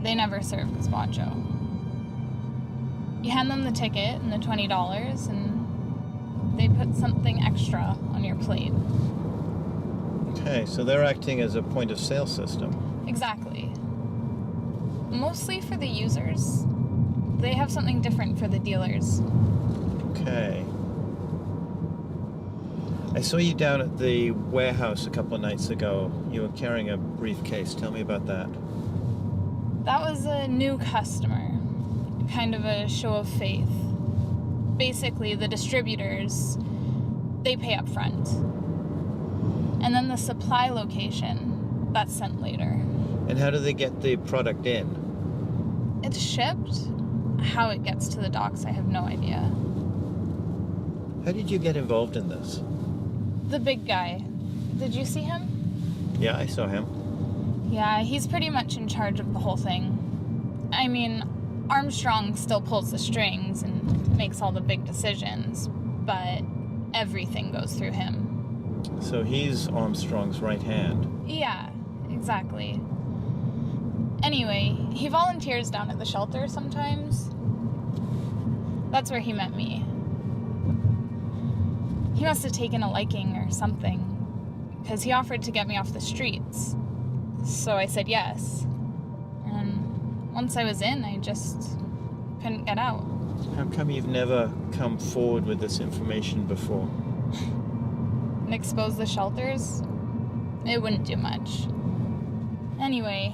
They never serve gazpacho. You hand them the ticket and the $20, and they put something extra on your plate. Okay, so they're acting as a point of sale system. Exactly. Mostly for the users. They have something different for the dealers. Okay. I saw you down at the warehouse a couple of nights ago. You were carrying a briefcase. Tell me about that. That was a new customer. Kind of a show of faith. Basically, the distributors, they pay up front. And then the supply location, that's sent later. And how do they get the product in? It's shipped. How it gets to the docks, I have no idea. How did you get involved in this? The big guy. Did you see him? Yeah, I saw him. Yeah, he's pretty much in charge of the whole thing. I mean, Armstrong still pulls the strings and makes all the big decisions, but everything goes through him. So he's Armstrong's right hand. Yeah, exactly. Anyway, he volunteers down at the shelter sometimes. That's where he met me. He must have taken a liking or something, because he offered to get me off the streets. So I said yes. And once I was in, I just couldn't get out. How come you've never come forward with this information before? And expose the shelters? It wouldn't do much. Anyway,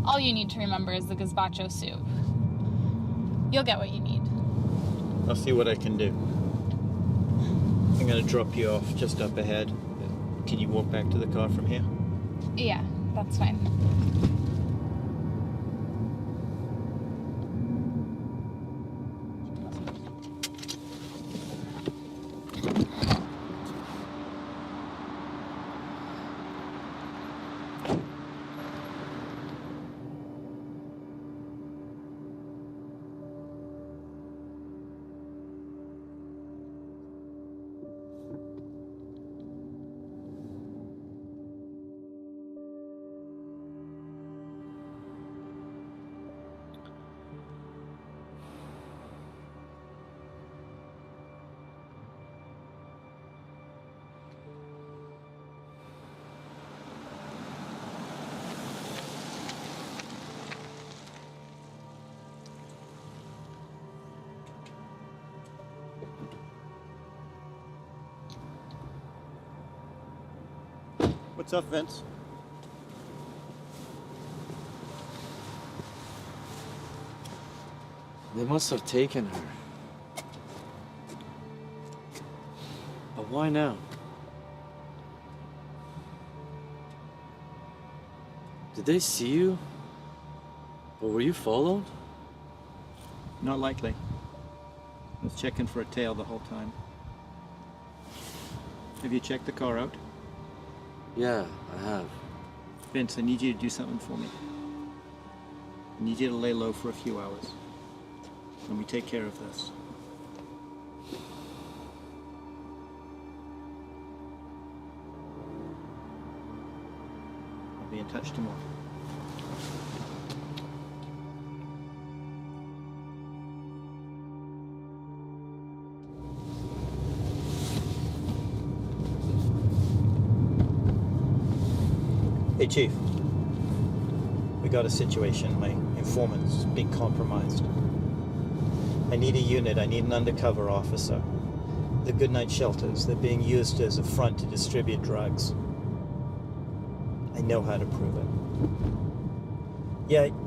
all you need to remember is the gazpacho soup. You'll get what you need. I'll see what I can do. I'm gonna drop you off just up ahead. Can you walk back to the car from here? Yeah, that's fine. What's up, Vince? They must have taken her. But why now? Did they see you? Or were you followed? Not likely. I was checking for a tail the whole time. Have you checked the car out? Yeah, I have. Vince, I need you to do something for me. I need you to lay low for a few hours. Let me take care of this. I'll be in touch tomorrow. Hey, Chief. We got a situation. My informant's being compromised. I need a unit. I need an undercover officer. The Goodnight Shelters, they're being used as a front to distribute drugs. I know how to prove it.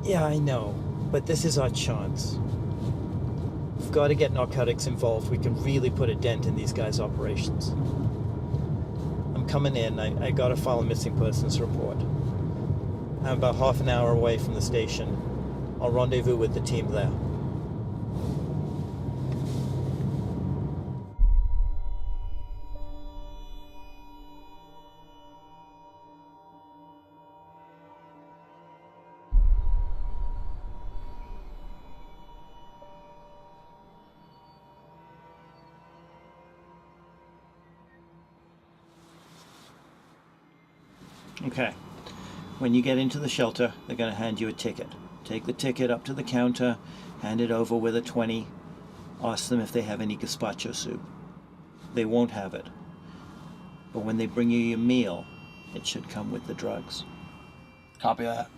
Yeah, I know. But this is our chance. We've got to get narcotics involved. We can really put a dent in these guys' operations. I'm coming in. I got to file a missing persons report. I'm about half an hour away from the station. I'll rendezvous with the team there. Okay. When you get into the shelter, they're going to hand you a ticket. Take the ticket up to the counter, hand it over with a 20. Ask them if they have any gazpacho soup. They won't have it. But when they bring you your meal, it should come with the drugs. Copy that.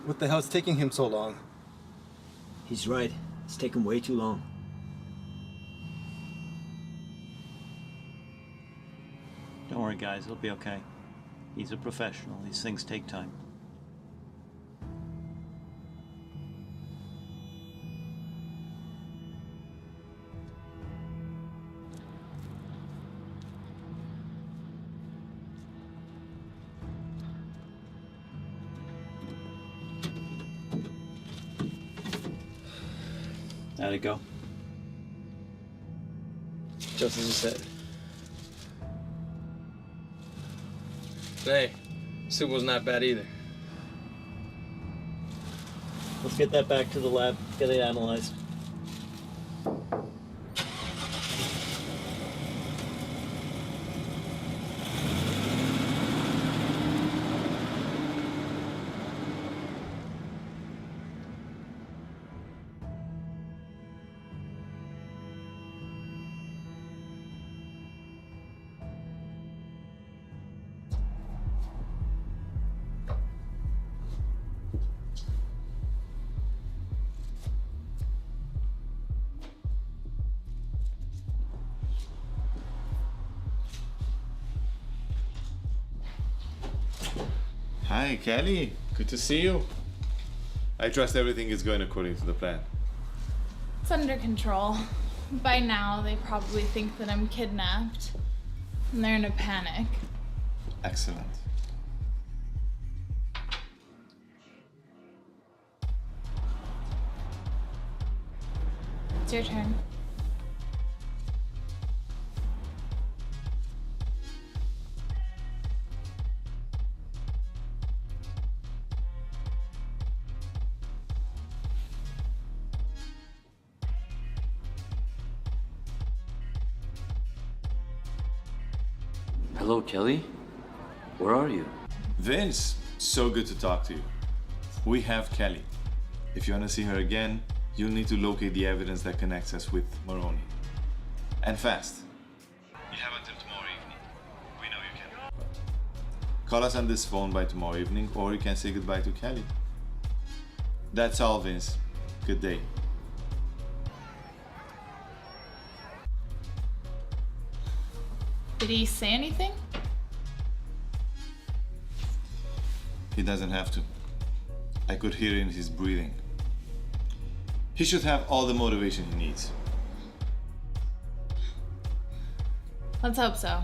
What the hell's taking him so long? He's right. It's taken way too long. Don't worry, guys. It'll be okay. He's a professional. These things take time. How'd it go? Just as you said. Hey, soup wasn't that bad either. Let's get that back to the lab, get it analyzed. Hi, Kelly. Good to see you. I trust everything is going according to the plan. It's under control. By now, they probably think that I'm kidnapped. And they're in a panic. Excellent. It's your turn. Hello, Kelly. Where are you? Vince, so good to talk to you. We have Kelly. If you want to see her again, you'll need to locate the evidence that connects us with Maroney. And fast. You have until tomorrow evening. We know you can. Call us on this phone by tomorrow evening, or you can say goodbye to Kelly. That's all, Vince. Good day. Did he say anything? He doesn't have to. I could hear it in his breathing. He should have all the motivation he needs. Let's hope so.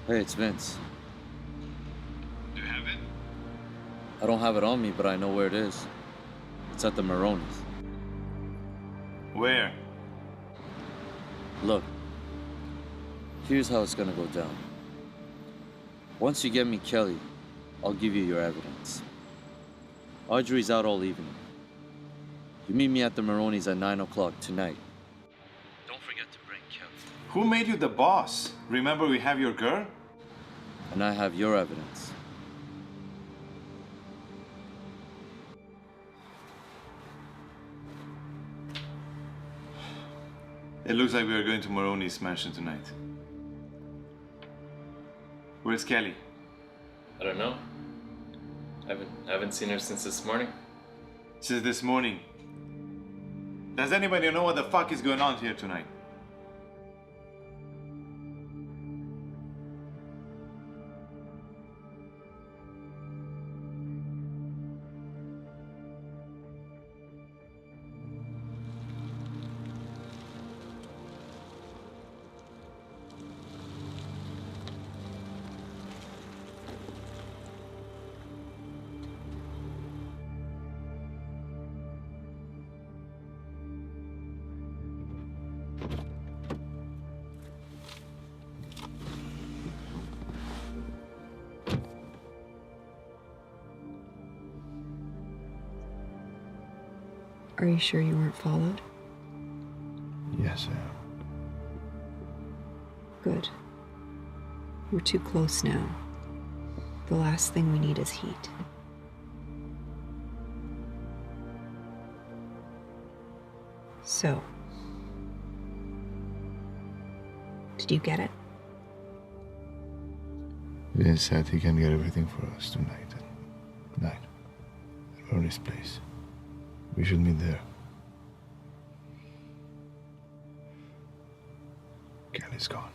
Hey, it's Vince. Do you have it? I don't have it on me, but I know where it is. It's at the Maroney's. Where? Look, here's how it's gonna go down. Once you get me Kelly, I'll give you your evidence. Audrey's out all evening. You meet me at the Maroney's at 9 o'clock tonight. Don't forget to bring Kelly. Who made you the boss? Remember we have your girl? And I have your evidence. It looks like we are going to Maroney's mansion tonight. Where's Kelly? I don't know. I haven't seen her since this morning. Since this morning. Does anybody know what the fuck is going on here tonight? Are you sure you weren't followed? Yes, I am. Good. We're too close now. The last thing we need is heat. So, did you get it? Vince said he can get everything for us tonight at 9 at Ronnie's place. We should meet there. Kelly's gone.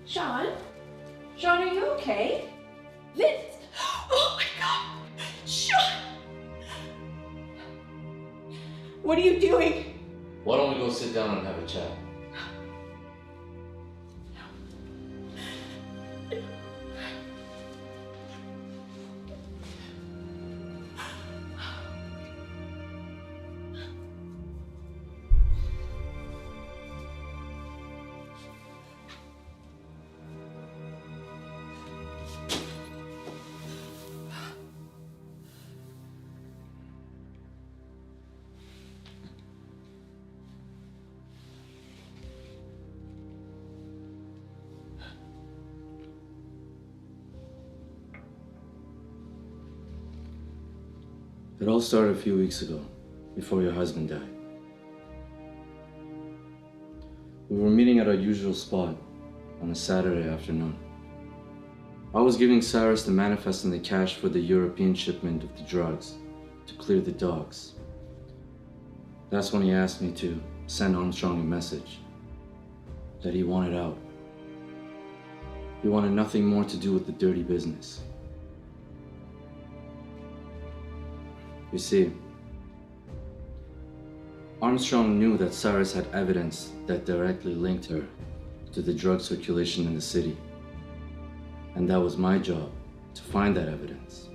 Sean? Sean, are you okay? Vince! Oh my God! Sean! What are you doing? Why don't we go sit down and have a chat? It all started a few weeks ago, before your husband died. We were meeting at our usual spot on a Saturday afternoon. I was giving Cyrus the manifest and the cash for the European shipment of the drugs to clear the dogs. That's when he asked me to send Armstrong a message that he wanted out. He wanted nothing more to do with the dirty business. You see, Armstrong knew that Cyrus had evidence that directly linked her to the drug circulation in the city. And that was my job, to find that evidence.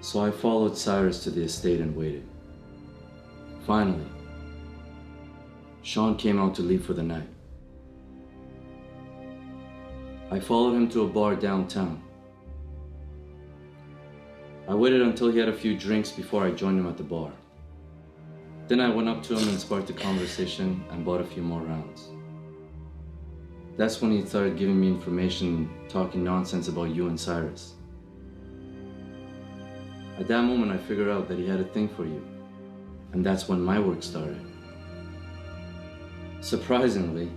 So I followed Cyrus to the estate and waited. Finally, Sean came out to leave for the night. I followed him to a bar downtown. I waited until he had a few drinks before I joined him at the bar. Then I went up to him and sparked a conversation and bought a few more rounds. That's when he started giving me information, talking nonsense about you and Cyrus. At that moment, I figured out that he had a thing for you, and that's when my work started. Surprisingly,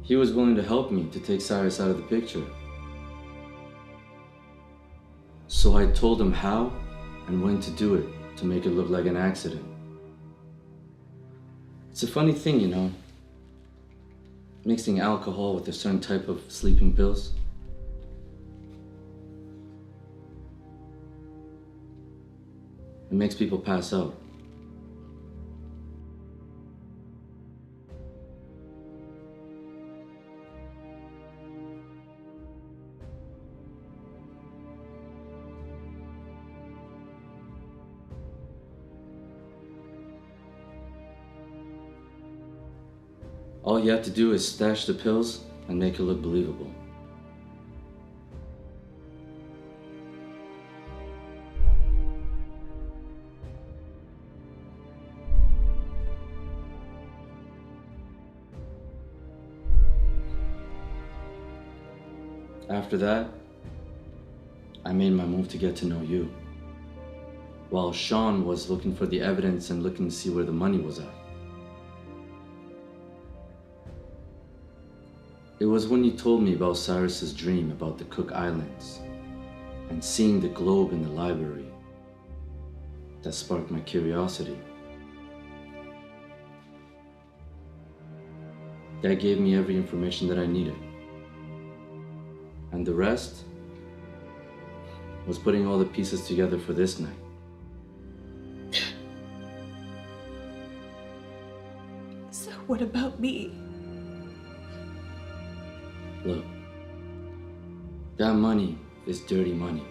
he was willing to help me to take Cyrus out of the picture. So I told him how and when to do it to make it look like an accident. It's a funny thing, you know, mixing alcohol with a certain type of sleeping pills. It makes people pass out. All you have to do is stash the pills and make it look believable. After that, I made my move to get to know you, while Sean was looking for the evidence and looking to see where the money was at. It was when you told me about Cyrus's dream about the Cook Islands and seeing the globe in the library that sparked my curiosity. That gave me every information that I needed. And the rest was putting all the pieces together for this night. So what about me? Look, that money is dirty money.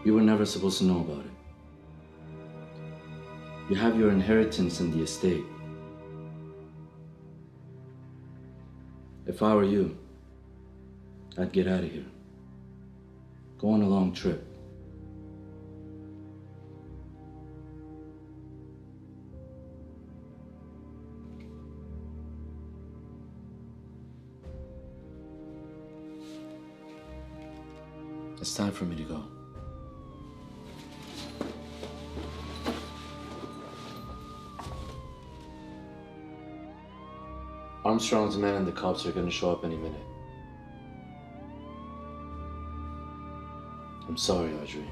You were never supposed to know about it. You have your inheritance in the estate. If I were you, I'd get out of here. Go on a long trip. It's time for me to go. Armstrong's men and the cops are going to show up any minute. I'm sorry, Audrey.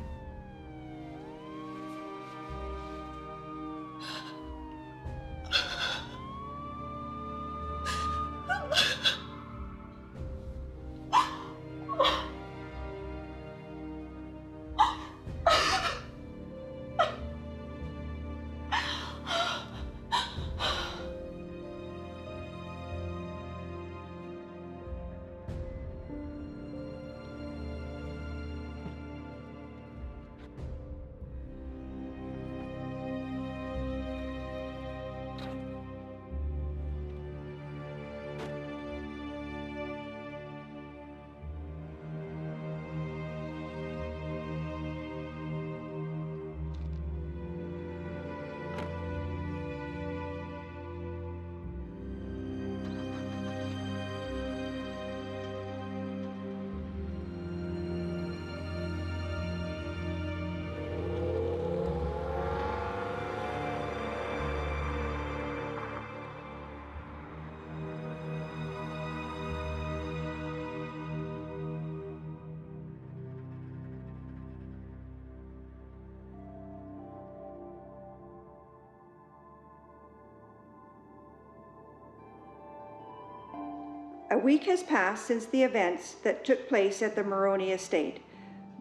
A week has passed since the events that took place at the Maroney estate.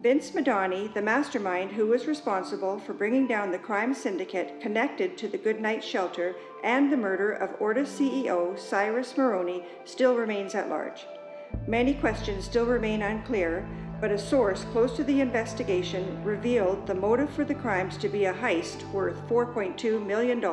Vince Madani, the mastermind who was responsible for bringing down the crime syndicate connected to the Goodnight Shelter and the murder of Orta's CEO, Cyrus Maroney, still remains at large. Many questions still remain unclear, but a source close to the investigation revealed the motive for the crimes to be a heist worth $4.2 million.